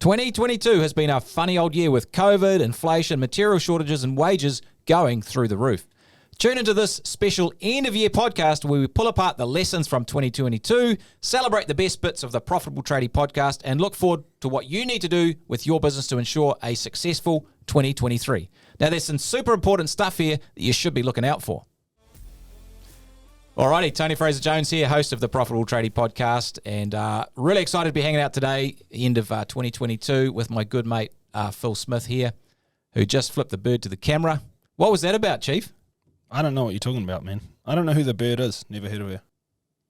2022 has been a funny old year with COVID, inflation, material shortages, and wages going through the roof. Tune into this special end-of-year podcast where we pull apart the lessons from 2022, celebrate the best bits of the Profitable Tradie podcast, and look forward to what you need to do with your business to ensure a successful 2023. Now, there's some super important stuff here that you should be looking out for. Alrighty, Tony Fraser-Jones here, host of the Profitable Tradie podcast, and really excited to be hanging out today, end of 2022, with my good mate Phil Smith here, who just flipped the bird to the camera. What was that about, Chief? I don't know what you're talking about, man. I don't know who the bird is. Never heard of her.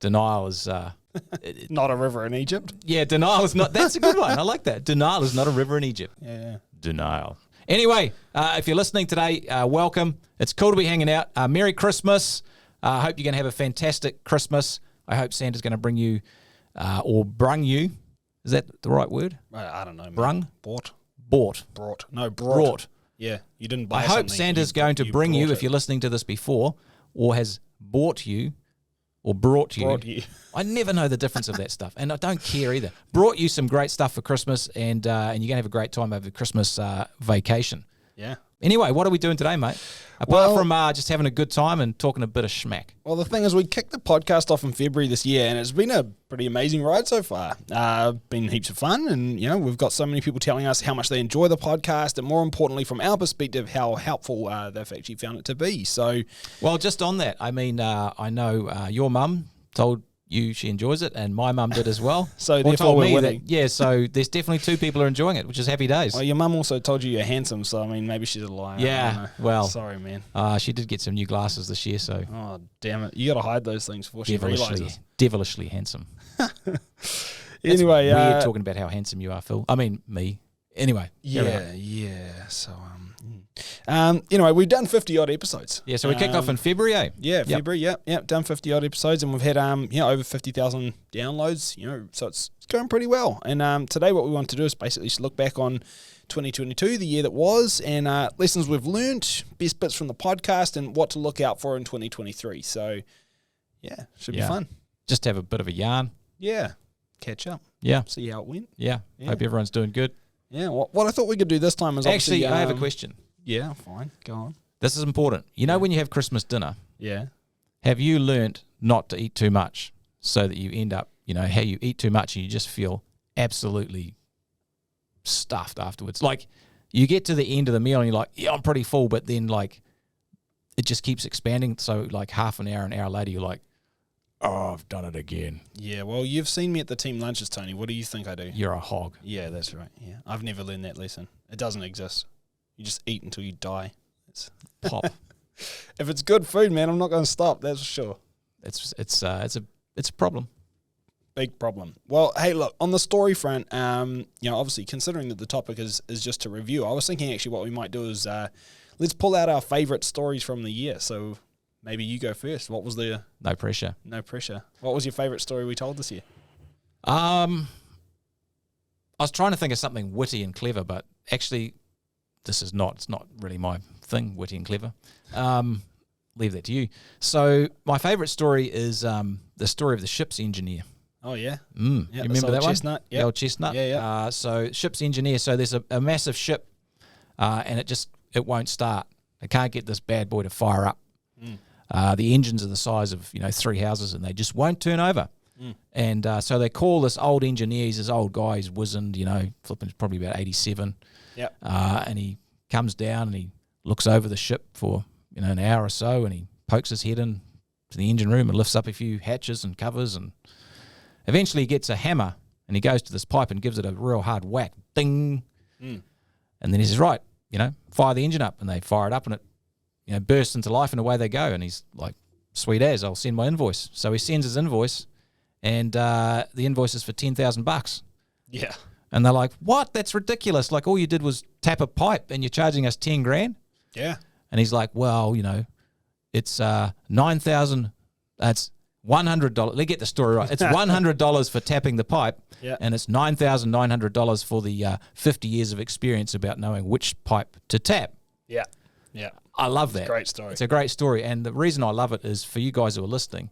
Denial is... not a river in Egypt? Yeah, denial is not... That's a good one. I like that. Denial is not a river in Egypt. Yeah. Denial. Anyway, if you're listening today, welcome. It's cool to be hanging out. Merry Christmas. I hope you're going to have a fantastic Christmas. I hope Santa's going to bring you, or brung you. Is that the right word? I don't know, man. Brung? Bought. No, brought. Yeah, you didn't buy I something. hope Santa's going to bring you, if you're listening to this before, or has bought you, or brought you. I never know the difference of that stuff, and I don't care either. Brought you some great stuff for Christmas, and you're going to have a great time over the Christmas vacation. Yeah. Anyway, what are we doing today, mate? Apart from just having a good time and talking a bit of schmack. Well, the thing is, we kicked the podcast off in February this year, and it's been a pretty amazing ride so far. Been heaps of fun, and we've got so many people telling us how much they enjoy the podcast, and more importantly, from our perspective, how helpful they've actually found it to be. So, well, just on that, I mean, I know your mum told you she enjoys it, and my mum did as well. So therefore we're winning. So there's definitely two people who are enjoying it, which is happy days. Well, your mum also told you you're handsome, so I mean, maybe she's a liar. Yeah, well, sorry, man. She did get some new glasses this year, so. Oh, damn it! You got to hide those things before she realizes. Devilishly handsome. Anyway, weird talking about how handsome you are, Phil. I mean, me. Anyway. Yeah. So, anyway, we've done 50 odd episodes. Yeah, so we kicked off in February, eh? Yeah, February. Yep. Done 50 odd episodes, and we've had over 50,000 downloads. So it's going pretty well. And today, what we want to do is basically just look back on 2022, the year that was, and lessons we've learned, best bits from the podcast, and what to look out for in 2023. So, yeah, should be fun. Just have a bit of a yarn. Yeah, catch up. Yeah, see how it went. Yeah. Hope everyone's doing good. Yeah, what I thought we could do this time is actually, I have a question. Yeah, fine. Go on. This is important. When you have Christmas dinner, have you learnt not to eat too much so that you end up, how you eat too much and you just feel absolutely stuffed afterwards? Like, you get to the end of the meal and you're like, yeah, I'm pretty full, but then, like, it just keeps expanding. So, like, half an hour later, you're like, oh, I've done it again. Yeah, well, you've seen me at the team lunches, Tony. What do you think I do? You're a hog. Yeah, that's right. Yeah, I've never learned that lesson. It doesn't exist. You just eat until you die. Pop. If it's good food, man, I'm not going to stop. That's for sure. It's a problem. Big problem. Well, hey, look, on the story front, obviously considering that the topic is just to review, I was thinking actually what we might do is let's pull out our favorite stories from the year. So maybe you go first. What was the... No pressure. What was your favorite story we told this year? I was trying to think of something witty and clever, but actually it's not really my thing, witty and clever. Leave that to you. So my favorite story is the story of the ship's engineer. Oh, yeah? You remember that one? Chestnut. The old chestnut? Yeah. So ship's engineer, so there's a massive ship and it won't start. They can't get this bad boy to fire up. The engines are the size of 3 houses, and they just won't turn over. And so they call this old engineer. He's this old guy. He's wizened, flipping probably about 87. Yeah. And he comes down and he looks over the ship for an hour or so, and he pokes his head in to the engine room and lifts up a few hatches and covers, and eventually he gets a hammer and he goes to this pipe and gives it a real hard whack. Ding. And then he says, right, fire the engine up, and they fire it up, and it bursts into life, and away they go. And he's like, sweet as, I'll send my invoice. So he sends his invoice, and the invoice is for $10,000. Yeah. And they're like, what? That's ridiculous. Like, all you did was tap a pipe and you're charging us $10,000. Yeah. And he's like, well, it's $9,000. That's $100. Let's get the story right. It's $100 for tapping the pipe, and it's $9,900 for the 50 years of experience about knowing which pipe to tap. Yeah. Yeah. I love that. It's a great story. It's a great story. And the reason I love it is for you guys who are listening,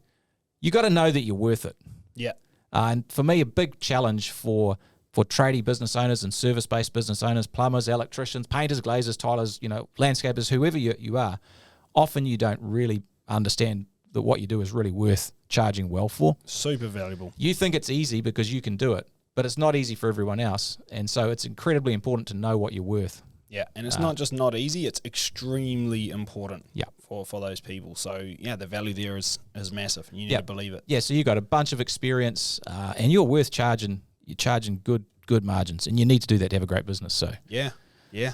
you got to know that you're worth it. Yeah. And for me, a big challenge for for tradie business owners and service-based business owners, plumbers, electricians, painters, glazers, tilers, landscapers, whoever you are, often you don't really understand that what you do is really worth charging well for. Super valuable. You think it's easy because you can do it, but it's not easy for everyone else. And so it's incredibly important to know what you're worth. Yeah, and it's not just not easy, it's extremely important Yeah. for those people. So, yeah, the value there is massive. You need to believe it. Yeah, so you got a bunch of experience and you're worth charging. You're charging good margins, and you need to do that to have a great business. So Yeah.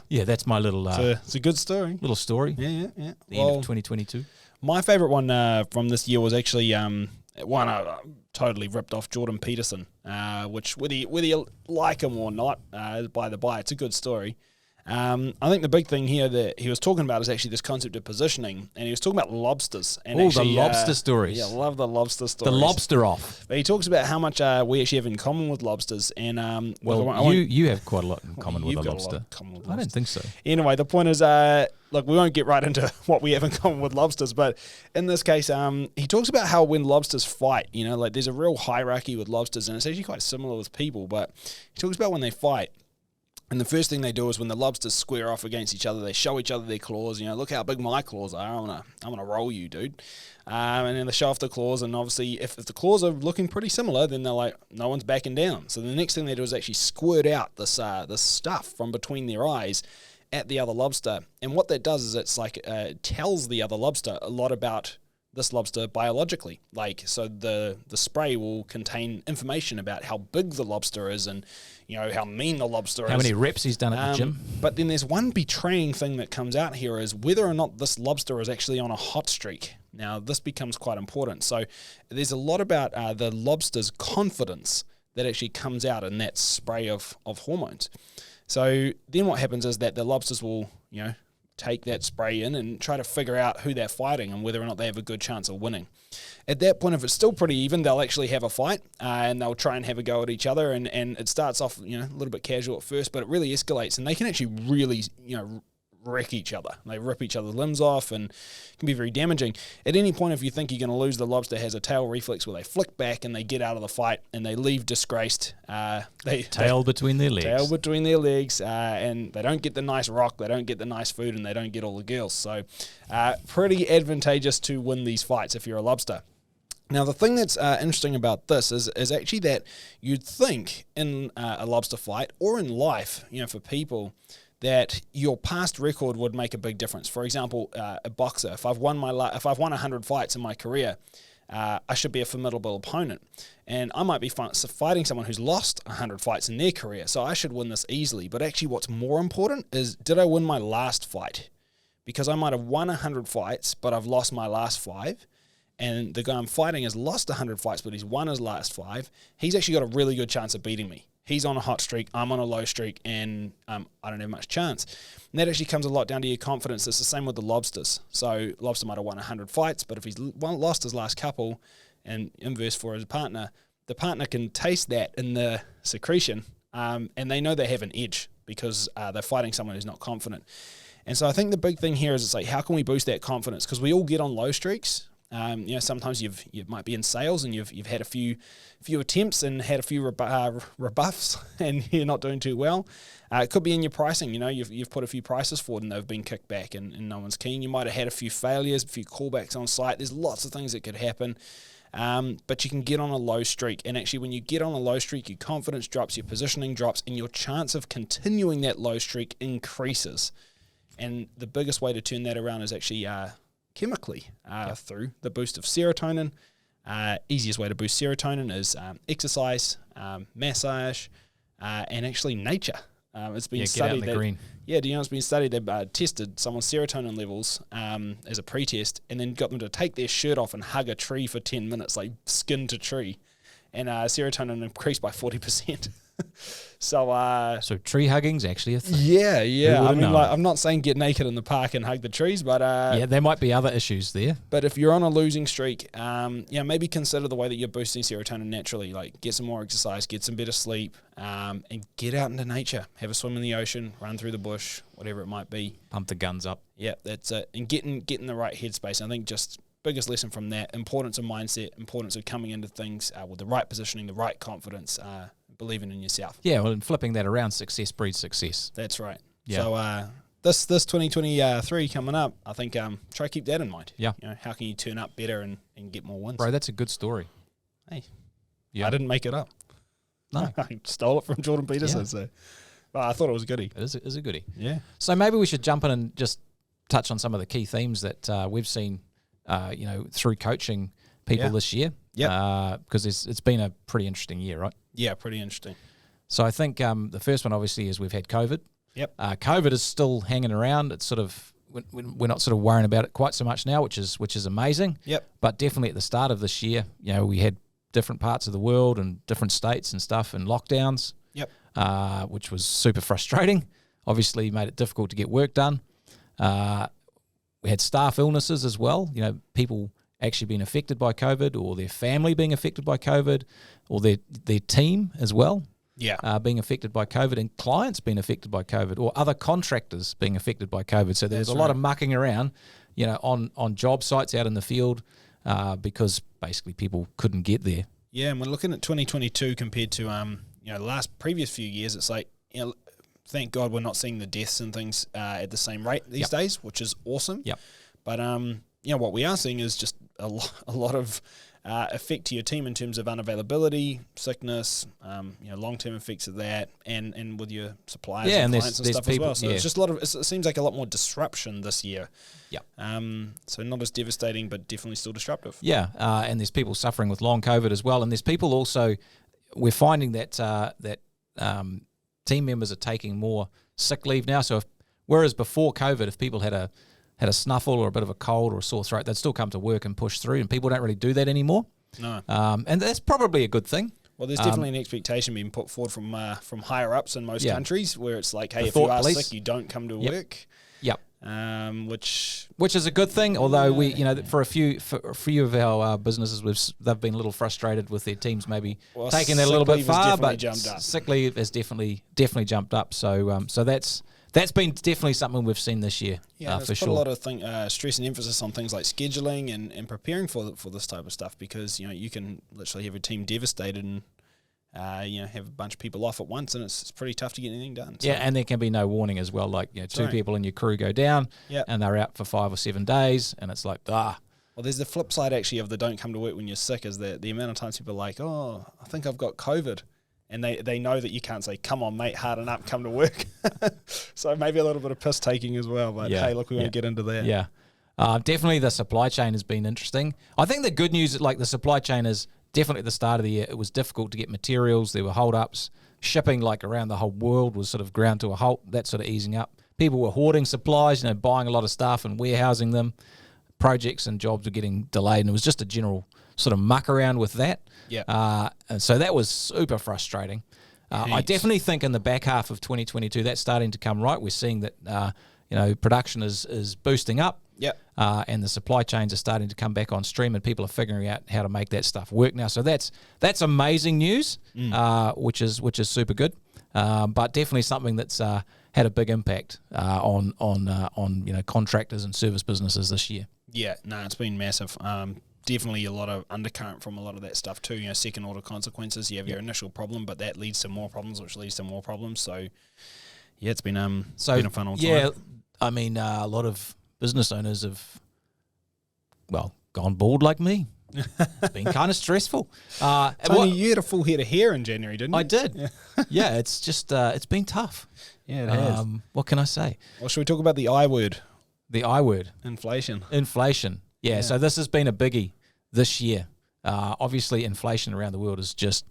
that's my little It's a good story. little story. Yeah. The end of 2022. My favourite one from this year was actually one I totally ripped off Jordan Peterson, which whether you like him or not, by the by, it's a good story. I think the big thing here that he was talking about is actually this concept of positioning, and he was talking about lobsters. And the lobster stories. Yeah, I love the lobster stories. The lobster off. But he talks about how much we actually have in common with lobsters, and you have quite a lot in common with a you've got lobster. lot in common with I don't lobsters. think so. Anyway, the point is, look, we won't get right into what we have in common with lobsters, but in this case, he talks about how when lobsters fight, like there's a real hierarchy with lobsters, and it's actually quite similar with people, but he talks about when they fight. And the first thing they do is when the lobsters square off against each other, they show each other their claws. Look how big my claws are. I'm gonna roll you, dude. And then they show off the claws, and obviously, if the claws are looking pretty similar, then they're like, no one's backing down. So the next thing they do is actually squirt out this stuff from between their eyes at the other lobster. And what that does is it's like tells the other lobster a lot about this lobster biologically. Like, so the spray will contain information about how big the lobster is and how mean the lobster is. How many reps he's done at the gym. But then there's one betraying thing that comes out here is whether or not this lobster is actually on a hot streak. Now, this becomes quite important. So there's a lot about the lobster's confidence that actually comes out in that spray of hormones. So then what happens is that the lobsters will, take that spray in and try to figure out who they're fighting and whether or not they have a good chance of winning. At that point, if it's still pretty even, they'll actually have a fight and they'll try and have a go at each other. And it starts off, a little bit casual at first, but it really escalates, and they can actually really, wreck each other. They rip each other's limbs off and can be very damaging. At any point, if you think you're going to lose, the lobster has a tail reflex where they flick back and they get out of the fight and they leave disgraced. Tail between their legs. Tail between their legs, and they don't get the nice rock, they don't get the nice food, and they don't get all the girls. So pretty advantageous to win these fights if you're a lobster. Now, the thing that's interesting about this is actually that you'd think in a lobster fight or in life, for people, that your past record would make a big difference. For example, a boxer, if I've won 100 fights in my career, I should be a formidable opponent. And I might be fighting someone who's lost 100 fights in their career, so I should win this easily. But actually what's more important is, did I win my last fight? Because I might have won 100 fights, but I've lost my last 5. And the guy I'm fighting has lost 100 fights, but he's won his last 5. He's actually got a really good chance of beating me. He's on a hot streak, I'm on a low streak, and I don't have much chance. And that actually comes a lot down to your confidence. It's the same with the lobsters. So lobster might have won 100 fights, but if he's lost his last couple, and inverse for his partner, the partner can taste that in the secretion, and they know they have an edge because they're fighting someone who's not confident. And so I think the big thing here is it's like, how can we boost that confidence? Because we all get on low streaks. Sometimes you might be in sales and you've had a few attempts and had a few rebuffs and you're not doing too well. It could be in your pricing. You've put a few prices forward and they've been kicked back and no one's keen. You might have had a few failures, a few callbacks on site. There's lots of things that could happen. But you can get on a low streak, and actually when you get on a low streak, your confidence drops, your positioning drops, and your chance of continuing that low streak increases. And the biggest way to turn that around is actually chemically through the boost of serotonin. Easiest way to boost serotonin is exercise, massage, and actually nature. It's been studied. Get out in the green. Yeah, it's been studied. They've tested someone's serotonin levels as a pre-test, and then got them to take their shirt off and hug a tree for 10 minutes, like skin to tree, and serotonin increased by 40%. So tree hugging's actually a thing. Yeah. I mean, known? I'm not saying get naked in the park and hug the trees, but there might be other issues there. But if you're on a losing streak, maybe consider the way that you're boosting serotonin naturally. Like, get some more exercise, get some better sleep, and get out into nature. Have a swim in the ocean, run through the bush, whatever it might be. Pump the guns up. Yeah, that's it. And get in the right headspace. I think just biggest lesson from that: importance of mindset, importance of coming into things with the right positioning, the right confidence. believing in yourself. Yeah, well, and flipping that around, success breeds success. That's right. Yeah. So this 2023 coming up, I think try to keep that in mind. Yeah. How can you turn up better and get more wins? Bro, that's a good story. Hey, Yeah. I didn't make it up. No. I stole it from Jordan Peterson. Yeah. So, but I thought it was a goodie. It is a goodie. Yeah. So maybe we should jump in and just touch on some of the key themes that we've seen, through coaching people Yeah. this year. Yep. Because it's been a pretty interesting year, right? Yeah, pretty interesting. So I think the first one, obviously, is we've had COVID. Yep. COVID is still hanging around. It's sort of we're not sort of worrying about it quite so much now, which is amazing. Yep. But definitely at the start of this year, we had different parts of the world and different states and stuff and lockdowns. Yep. Which was super frustrating. Obviously, made it difficult to get work done. We had staff illnesses as well. People actually being affected by COVID, or their family being affected by COVID, or their team as well. Yeah. Being affected by COVID, and clients being affected by COVID, or other contractors being affected by COVID. So there's a lot of mucking around, on job sites out in the field, because basically people couldn't get there. Yeah, and we're looking at 2022 compared to the last previous few years. It's like, thank God we're not seeing the deaths and things at the same rate these days, which is awesome. Yep. But what we are seeing is just a lot of effect to your team in terms of unavailability, sickness, long-term effects of that, and with your suppliers and clients and stuff as well. So it's just it seems like a lot more disruption this year. Yeah. So not as devastating, but definitely still disruptive. Yeah, and there's people suffering with long COVID as well, and there's people also. We're finding that team members are taking more sick leave now. So whereas before COVID, if people had a snuffle or a bit of a cold or a sore throat, they'd still come to work and push through, and people don't really do that anymore. No. And that's probably a good thing. Well, there's definitely an expectation being put forward from higher ups in most countries, where it's like, hey, if you are sick, you don't come to work. Yep. Which is a good thing. Although we, for a few of our businesses, they've been a little frustrated with their teams maybe taking that a little bit far, but sick leave has definitely jumped up. So that's been definitely something we've seen this year. Yeah, for sure. Put a lot of stress and emphasis on things like scheduling and preparing for this type of stuff, because you can literally have a team devastated and have a bunch of people off at once, and it's pretty tough to get anything done. So. Yeah, and there can be no warning as well. Like two people in your crew go down, and they're out for 5 or 7 days, and it's like Well, there's the flip side actually of the don't come to work when you're sick, is the amount of times people are like, oh, I think I've got COVID. And they know that you can't say, come on, mate, harden up, come to work. So maybe a little bit of piss taking as well. But hey, look, we won't get into that. Yeah. Definitely the supply chain has been interesting. I think the good news, like the supply chain is definitely at the start of the year, it was difficult to get materials. There were hold-ups. Shipping like around the whole world was sort of ground to a halt. That's sort of easing up. People were hoarding supplies, buying a lot of stuff and warehousing them. Projects and jobs were getting delayed, and it was just a general sort of muck around with that. Yeah. And so that was super frustrating. I definitely think in the back half of 2022, that's starting to come right. We're seeing that, production is boosting up. Yep. And the supply chains are starting to come back on stream, and people are figuring out how to make that stuff work now. So that's amazing news, which is super good. But definitely something that's had a big impact on contractors and service businesses this year. Yeah, no, it's been massive. Definitely a lot of undercurrent from a lot of that stuff too. Second order consequences. You have your initial problem, but that leads to more problems, which leads to more problems. So yeah, it's been been a fun old time. Yeah, I mean, a lot of business owners have gone bald like me. It's been kind of stressful. Tony, you had a full head of hair in January, didn't you? I did. Yeah, it's just it's been tough. Yeah, it has. What can I say? Well, should we talk about the I word? The I word. Inflation. Yeah, so this has been a biggie this year. Obviously, inflation around the world is just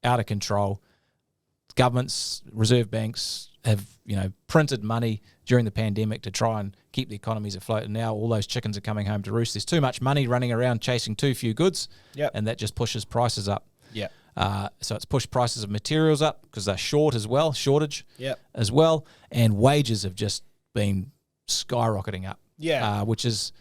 out of control. Governments, reserve banks have, printed money during the pandemic to try and keep the economies afloat. And now all those chickens are coming home to roost. There's too much money running around chasing too few goods. Yep. And that just pushes prices up. Yeah. So it's pushed prices of materials up because they're shortage Yep. as well. And wages have just been skyrocketing up. Yeah. Which is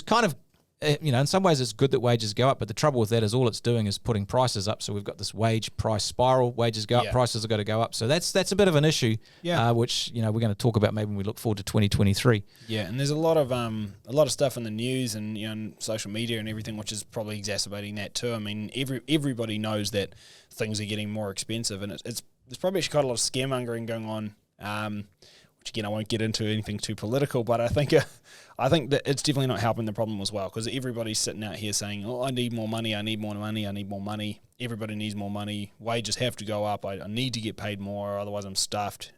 kind of in some ways it's good that wages go up, but the trouble with that is all it's doing is putting prices up. So we've got this wage price spiral. Wages go up, prices are going to go up. So that's a bit of an issue, which we're going to talk about maybe when we look forward to 2023. Yeah, and there's a lot of stuff in the news and and social media and everything, which is probably exacerbating that too. I mean, everybody knows that things are getting more expensive, and there's probably actually quite a lot of scaremongering going on. Which again, I won't get into anything too political, but I think that it's definitely not helping the problem as well, because everybody's sitting out here saying, "Oh, I need more money. I need more money. I need more money." Everybody needs more money. Wages have to go up. I need to get paid more, otherwise I'm stuffed.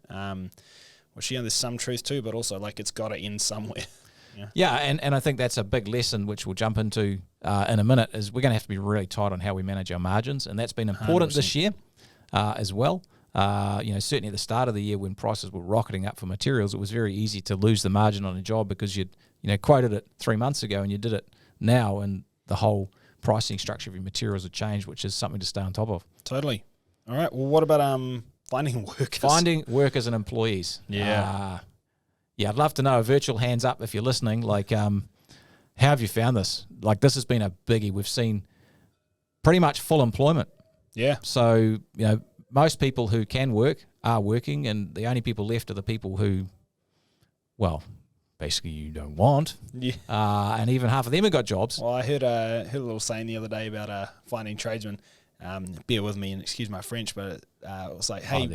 Which there's some truth too, but also it's got to end somewhere. Yeah, and I think that's a big lesson which we'll jump into in a minute. Is we're going to have to be really tight on how we manage our margins, and that's been important 100%. This year as well. Certainly at the start of the year when prices were rocketing up for materials, it was very easy to lose the margin on a job because you'd quoted it 3 months ago and you did it now, and the whole pricing structure of your materials had changed, which is something to stay on top of. Totally. All right. Well, what about finding workers? Finding workers and employees. Yeah. I'd love to know. Virtual hands up if you're listening. How have you found this? This has been a biggie. We've seen pretty much full employment. Yeah. So most people who can work are working, and the only people left are the people who, basically you don't want. Yeah. And even half of them have got jobs. Well, I heard a little saying the other day about finding tradesmen. Bear with me and excuse my French, but it was hey,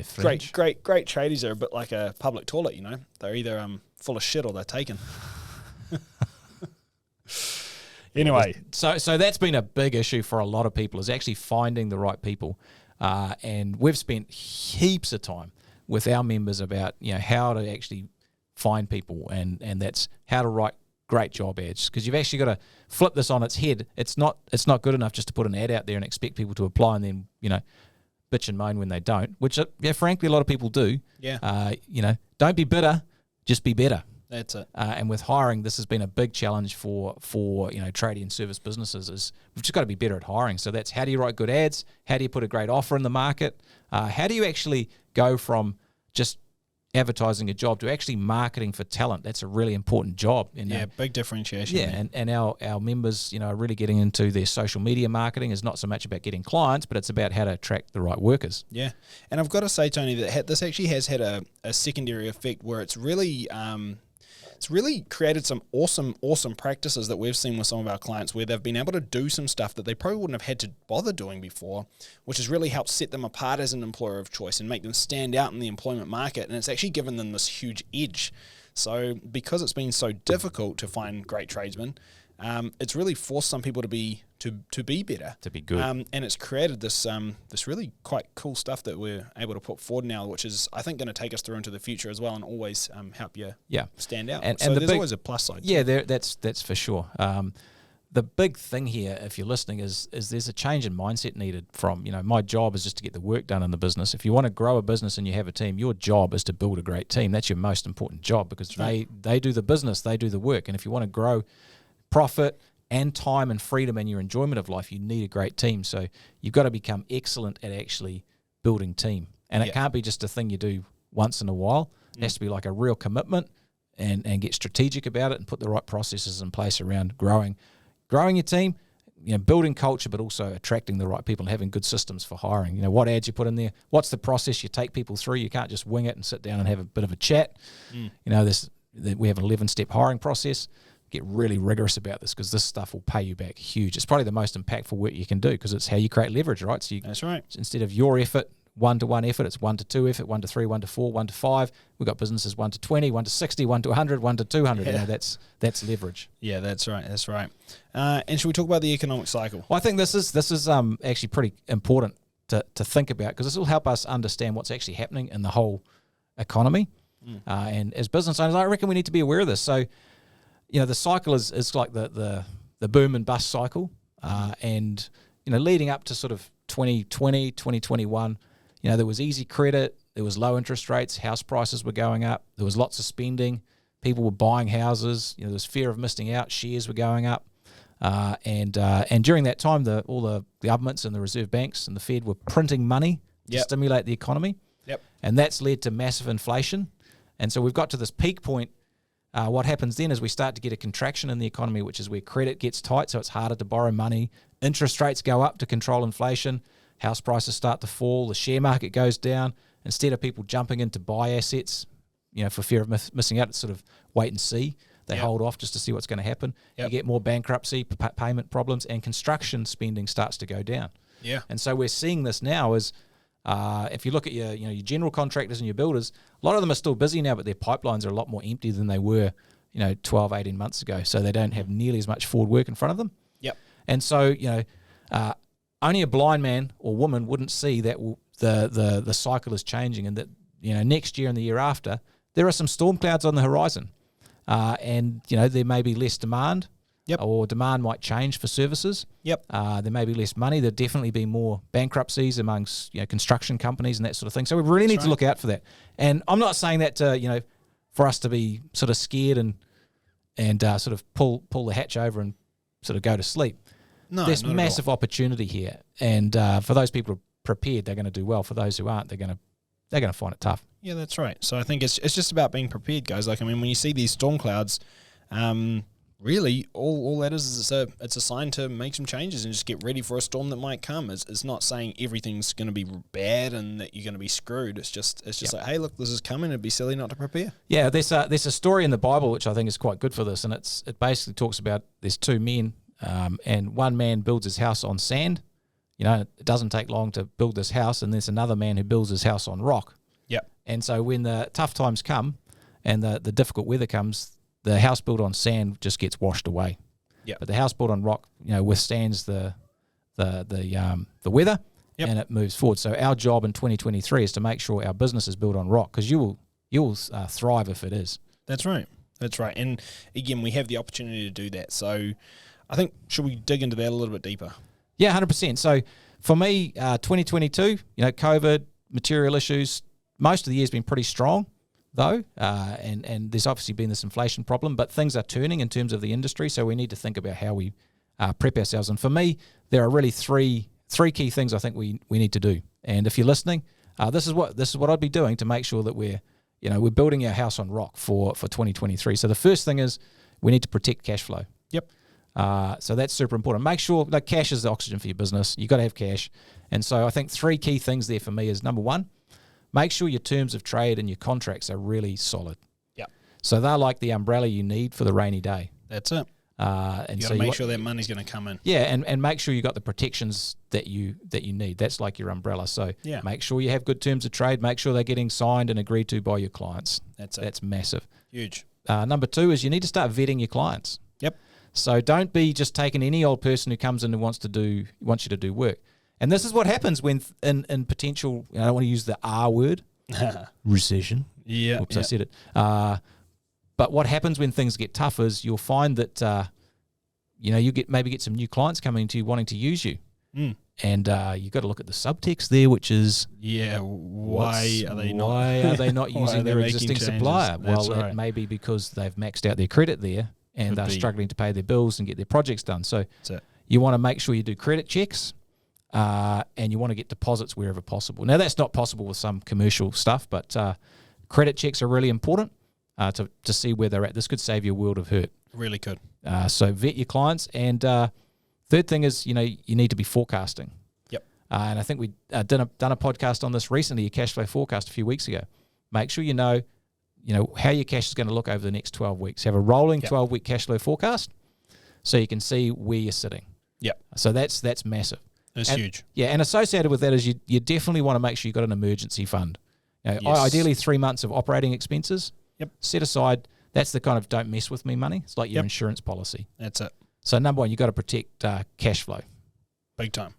great tradies are a bit like a public toilet, They're either full of shit or they're taken. Anyway. So that's been a big issue for a lot of people, is actually finding the right people. And we've spent heaps of time with our members about how to actually find people, and that's how to write great job ads, because you've actually got to flip this on its head. It's not good enough just to put an ad out there and expect people to apply and then bitch and moan when they don't, which frankly a lot of people do. Yeah. Don't be bitter, just be better. That's it. And with hiring, this has been a big challenge for tradie and service businesses. Is we've just got to be better at hiring. So that's how do you write good ads? How do you put a great offer in the market? How do you actually go from just advertising a job to actually marketing for talent? That's a really important job. Big differentiation. Yeah, and our members, are really getting into their social media marketing. Is not so much about getting clients, but it's about how to attract the right workers. Yeah, and I've got to say, Tony, that this actually has had a secondary effect where it's really created some awesome practices that we've seen with some of our clients, where they've been able to do some stuff that they probably wouldn't have had to bother doing before, which has really helped set them apart as an employer of choice and make them stand out in the employment market. And it's actually given them this huge edge. So because it's been so difficult to find great tradesmen, it's really forced some people to be better, to be good, and it's created this really quite cool stuff that we're able to put forward now, which is I think going to take us through into the future as well, and always help you stand out. And there's always a plus side. Yeah, that's for sure. The big thing here, if you're listening, is there's a change in mindset needed from, my job is just to get the work done in the business. If you want to grow a business and you have a team, your job is to build a great team. That's your most important job, because they do the business, they do the work. And if you want to grow profit and time and freedom and your enjoyment of life, you need a great team. So you've got to become excellent at actually building team. And it can't be just a thing you do once in a while. It has to be like a real commitment, and get strategic about it and put the right processes in place around growing your team, building culture, but also attracting the right people and having good systems for hiring. What ads you put in there, what's the process you take people through. You can't just wing it and sit down and have a bit of a chat. We have an 11-step hiring process. Get really rigorous about this, because this stuff will pay you back huge. It's probably the most impactful work you can do, because it's how you create leverage, right? So that's right. Instead of your effort, 1-to-1 effort, it's 1-to-2 effort, 1-to-3, 1-to-4, 1-to-5. We've got businesses 1-to-20, 1-to-60, 1-to-100, 1-to-200. Yeah. That's leverage. Yeah, that's right. That's right. And should we talk about the economic cycle? Well, I think this is actually pretty important to think about, because this will help us understand what's actually happening in the whole economy. And as business owners, I reckon we need to be aware of this. So, the cycle is like the boom and bust cycle. And, leading up to sort of 2020, 2021, there was easy credit, there was low interest rates, house prices were going up, there was lots of spending, people were buying houses, there was fear of missing out, shares were going up. And during that time, all the governments and the reserve banks and the Fed were printing money to stimulate the economy. Yep. And that's led to massive inflation. And so we've got to this peak point what happens then is we start to get a contraction in the economy, which is where credit gets tight, so it's harder to borrow money. Interest rates go up to control inflation. House prices start to fall. The share market goes down. Instead of people jumping in to buy assets, for fear of missing out, it's sort of wait and see. They hold off just to see what's going to happen. You get more bankruptcy, payment problems, and construction spending starts to go down. Yeah. And so we're seeing this now as if you look at your general contractors and your builders, a lot of them are still busy now, but their pipelines are a lot more empty than they were, 12, 18 months ago. So they don't have nearly as much forward work in front of them. Yep. And so, only a blind man or woman wouldn't see that the cycle is changing, and that, next year and the year after, there are some storm clouds on the horizon. And there may be less demand, or demand might change for services. There may be less money. There'll definitely be more bankruptcies amongst construction companies and that sort of thing. So we really need to look out for that. And I'm not saying that to, for us to be sort of scared and sort of pull the hatch over and sort of go to sleep. No, there's massive opportunity here, and for those people who are prepared, they're going to do well. For those who aren't, they're going to find it tough. Yeah, that's right. So I think it's just about being prepared, guys. Like, I mean, when you see these storm clouds, really all that is it's a sign to make some changes and just get ready for a storm that might come. It's not saying everything's going to be bad and that you're going to be screwed. It's just like, hey, look, this is coming. It'd be silly not to prepare. Yeah, there's a story in the Bible which I think is quite good for this, and it basically talks about there's two men, and one man builds his house on sand. It doesn't take long to build this house, and there's another man who builds his house on rock. And so when the tough times come and the difficult weather comes, the house built on sand just gets washed away. But the house built on rock, withstands the weather, and it moves forward. So our job in 2023 is to make sure our business is built on rock, because you will thrive if it is. That's right. And again, we have the opportunity to do that. So I think, should we dig into that a little bit deeper? Yeah, 100%. So for me, 2022, COVID, material issues, most of the year's been pretty strong, though, and there's obviously been this inflation problem, but things are turning in terms of the industry, so we need to think about how we prep ourselves. And for me, there are really three key things I think we need to do. And if you're listening, this is what I'd be doing to make sure that we're building our house on rock for 2023. So the first thing is we need to protect cash flow. So that's super important. Make sure that cash is the oxygen for your business. You've got to have cash. And so I think three key things there for me is, number one, make sure your terms of trade and your contracts are really solid. So they're like the umbrella you need for the rainy day. That's it. And you got to make sure that money's going to come in. Yeah, and make sure you got the protections that you need. That's like your umbrella. So make sure you have good terms of trade. Make sure they're getting signed and agreed to by your clients. That's massive. Huge. Number two is you need to start vetting your clients. So don't be just taking any old person who comes in and wants you to do work. And this is what happens when in potential, I don't want to use the R word, recession. Oops, I said it. But what happens when things get tough is you'll find that you get some new clients coming to you wanting to use you. And you've got to look at the subtext there, which is why are they not using their existing supplier? Well, right. It may be because they've maxed out their credit there and they're struggling to pay their bills and get their projects done. So you want to make sure you do credit checks, and you want to get deposits wherever possible. Now, that's not possible with some commercial stuff, but credit checks are really important to see where they're at. This could save you a world of hurt. Really could. So vet your clients. And third thing is, you need to be forecasting. And I think we done a podcast on this recently, a cash flow forecast a few weeks ago. Make sure you know how your cash is going to look over the next 12 weeks. Have a rolling 12-week cash flow forecast so you can see where you're sitting. So that's massive. That's huge. Yeah, and associated with that is you definitely want to make sure you've got an emergency fund. Ideally 3 months of operating expenses. Set aside. That's the kind of don't mess with me money. It's like your insurance policy. That's it. So number one, you've got to protect cash flow. Big time.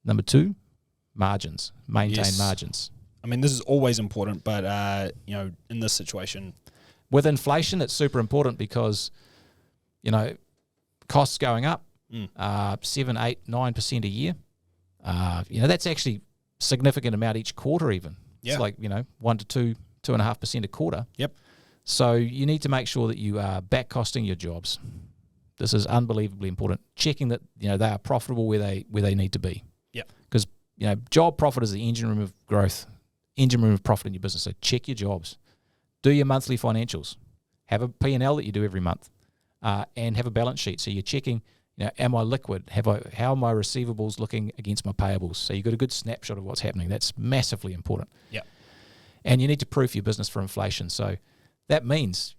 Number two, margins. Maintain margins. I mean, this is always important, but in this situation, with inflation, it's super important because costs going up 7, 8, 9% a year. That's actually significant amount each quarter. Even it's like 1 to 2.5% a quarter. So you need to make sure that you are back costing your jobs. This is unbelievably important. Checking that they are profitable where they need to be. Because job profit is the engine room of growth, engine room of profit in your business. So check your jobs, do your monthly financials. have a P&L that you do every month, and have a balance sheet. So you're checking, am I liquid? How are my receivables looking against my payables? So you've got a good snapshot of what's happening. That's massively important. Yeah. And you need to proof your business for inflation. So that means,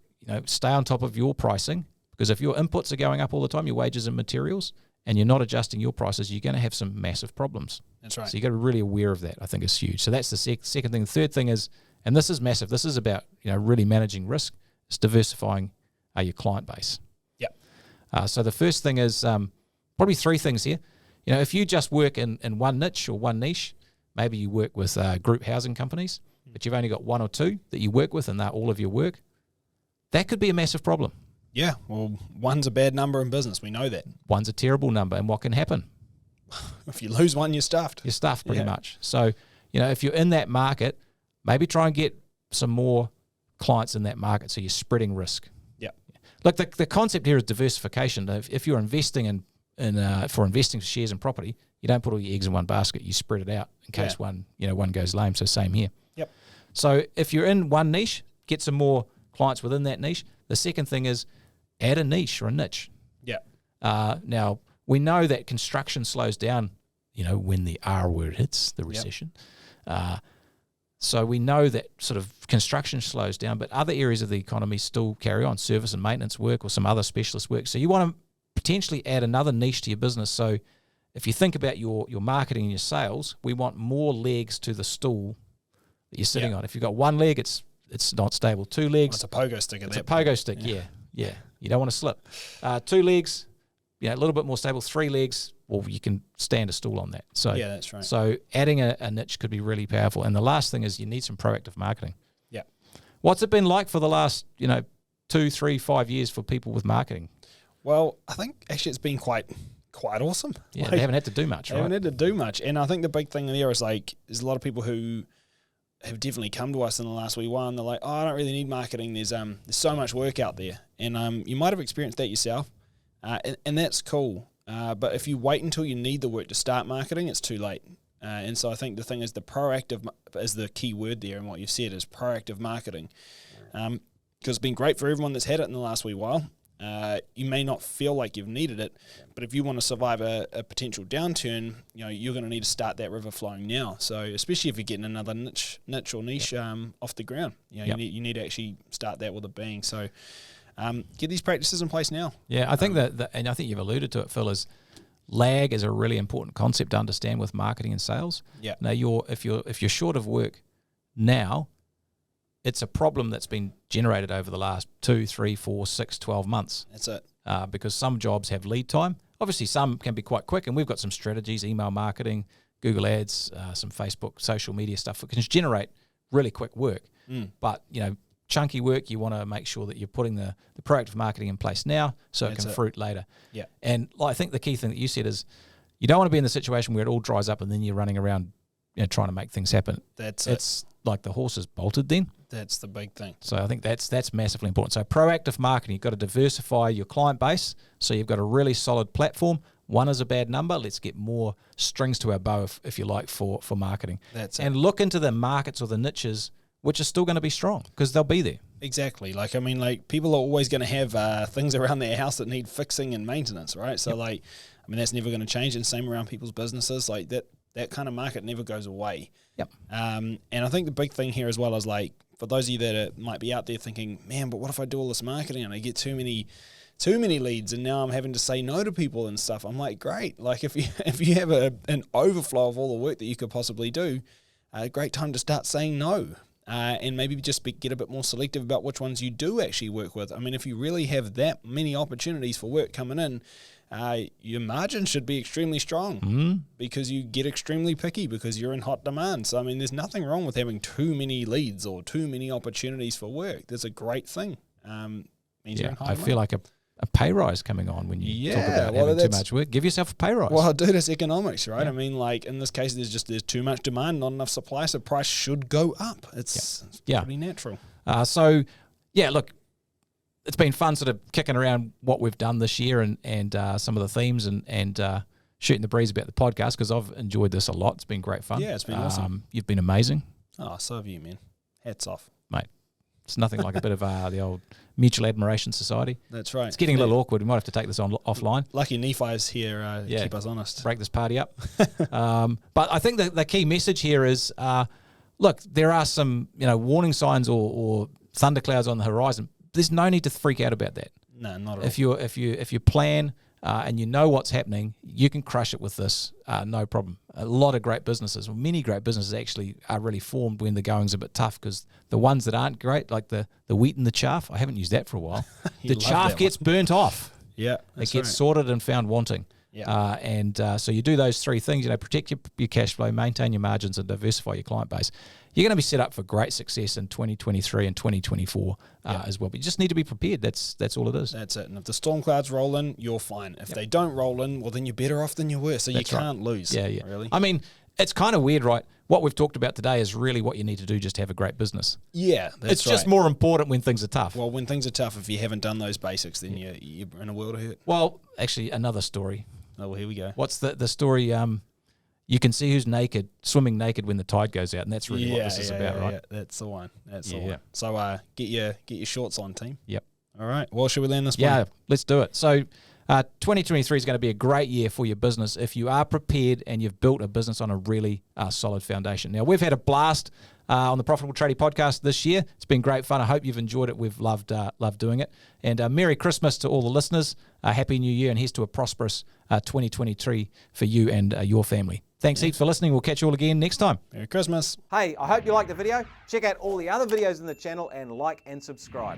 stay on top of your pricing, because if your inputs are going up all the time, your wages and materials, and you're not adjusting your prices, you're going to have some massive problems. That's right. So you got to be really aware of that. I think is huge. So that's the second thing. The third thing is, and this is massive, this is about really managing risk, is diversifying your client base. Yeah. So the first thing is probably three things here. If you just work in one niche or one niche, maybe you work with group housing companies, but you've only got one or two that you work with and they're all of your work, that could be a massive problem. Yeah, well, one's a bad number in business. We know that. One's a terrible number, and what can happen? If you lose one, you're stuffed. You're stuffed pretty much. So, if you're in that market, maybe try and get some more clients in that market so you're spreading risk. Yeah. Look, the concept here is diversification. If you're investing for investing shares in property, you don't put all your eggs in one basket. You spread it out in case one goes lame. So same here. Yep. So if you're in one niche, get some more clients within that niche. The second thing is add a niche or a niche. Yeah. Now, we know that construction slows down, when the R word hits, the recession. Yep. So we know that sort of construction slows down, but other areas of the economy still carry on, service and maintenance work or some other specialist work. So you want to potentially add another niche to your business. So if you think about your marketing and your sales, we want more legs to the stool that you're sitting on. If you've got one leg, it's not stable. Two legs. Well, it's a pogo stick. It's a pogo stick, yeah. You don't want to slip. Two legs, a little bit more stable. Three legs, well, you can stand a stool on that. So yeah, that's right. So adding a niche could be really powerful. And the last thing is you need some proactive marketing. Yeah. What's it been like for the last, 2, 3, 5 years for people with marketing? Well, I think actually it's been quite awesome. Yeah, they haven't had to do much, right? They haven't had to do much. And I think the big thing there is there's a lot of people who have definitely come to us in the last wee while and they're like, oh, I don't really need marketing. There's so much work out there. And you might have experienced that yourself. And that's cool. But if you wait until you need the work to start marketing, it's too late. And so I think the thing is the proactive is the key word there, and what you've said is proactive marketing. Because it's been great for everyone that's had it in the last wee while. You may not feel like you've needed it, but if you want to survive a potential downturn, you're going to need to start that river flowing now. So especially if you're getting another niche or niche off the ground, you need to actually start that with a bang. So get these practices in place now. Yeah, I think and I think you've alluded to it, Phil, is lag is a really important concept to understand with marketing and sales. Yeah. Now, if you're short of work now, it's a problem that's been generated over the last 2, 3, 4, 6, 12 months. That's it. Because some jobs have lead time. Obviously, some can be quite quick, and we've got some strategies, email marketing, Google Ads, some Facebook, social media stuff that can generate really quick work. But, chunky work, you want to make sure that you're putting the proactive marketing in place now so it can fruit later. Yeah. And I think the key thing that you said is you don't want to be in the situation where it all dries up and then you're running around trying to make things happen. It's like the horse is bolted then. That's the big thing. So I think that's massively important. So proactive marketing, you've got to diversify your client base so you've got a really solid platform. One is a bad number. Let's get more strings to our bow, if you like, for marketing. And look into the markets or the niches which are still going to be strong because they'll be there. Exactly. People are always going to have things around their house that need fixing and maintenance, right? So, that's never going to change. And same around people's businesses. That kind of market never goes away. Yep. And I think the big thing here as well is for those of you that might be out there thinking, man, but what if I do all this marketing and I get too many leads and now I'm having to say no to people and stuff? I'm like, great. If you have an overflow of all the work that you could possibly do, a great time to start saying no. And maybe just get a bit more selective about which ones you do actually work with. I mean, if you really have that many opportunities for work coming in, your margin should be extremely strong because you get extremely picky because you're in hot demand. So, I mean, there's nothing wrong with having too many leads or too many opportunities for work. That's a great thing. I feel like a pay rise coming on when you talk about having too much work. Give yourself a pay rise. Well, dude, it's economics, right? Yeah. I mean, in this case, there's too much demand, not enough supply, so price should go up. It's pretty natural. Look, it's been fun sort of kicking around what we've done this year and some of the themes and shooting the breeze about the podcast because I've enjoyed this a lot. It's been great fun. Yeah, it's been awesome. You've been amazing. Oh, so have you, man. Hats off. Mate. It's nothing like a bit of the old Mutual Admiration Society. That's right. It's getting a little awkward. We might have to take this on offline. Lucky Nephi's here to keep us honest. Break this party up. But I think the key message here is, look, there are some warning signs or thunderclouds on the horizon. There's no need to freak out about that. No, not at all. If you plan and you know what's happening, you can crush it with this, no problem. A lot of great businesses, many great businesses actually are really formed when the going's a bit tough, because the ones that aren't great, like the wheat and the chaff, I haven't used that for a while. The chaff gets burnt off. Yeah, it gets sorted and found wanting. Yeah. So you do those three things, protect your cash flow, maintain your margins, and diversify your client base. You're going to be set up for great success in 2023 and 2024 as well. But you just need to be prepared. That's all it is. That's it. And if the storm clouds roll in, you're fine. If they don't roll in, well, then you're better off than you were. So you can't lose. Yeah. Really. I mean, it's kind of weird, right? What we've talked about today is really what you need to do just to have a great business. Yeah, that's It's just more important when things are tough. Well, when things are tough, if you haven't done those basics, then you're in a world of hurt. Well, actually, another story. Oh, well, here we go. What's the story? You can see who's naked, swimming naked when the tide goes out, and that's really what this is about, right? Yeah, that's the one. That's the one. So get your shorts on, team. Yep. All right. Well, should we land this one? Yeah, let's do it. So 2023 is going to be a great year for your business if you are prepared and you've built a business on a really solid foundation. Now, we've had a blast on the Profitable Tradie podcast this year. It's been great fun. I hope you've enjoyed it. We've loved doing it. And Merry Christmas to all the listeners. Happy New Year, and here's to a prosperous 2023 for you and your family. Thanks heaps for listening. We'll catch you all again next time. Merry Christmas. Hey, I hope you liked the video. Check out all the other videos in the channel and like and subscribe.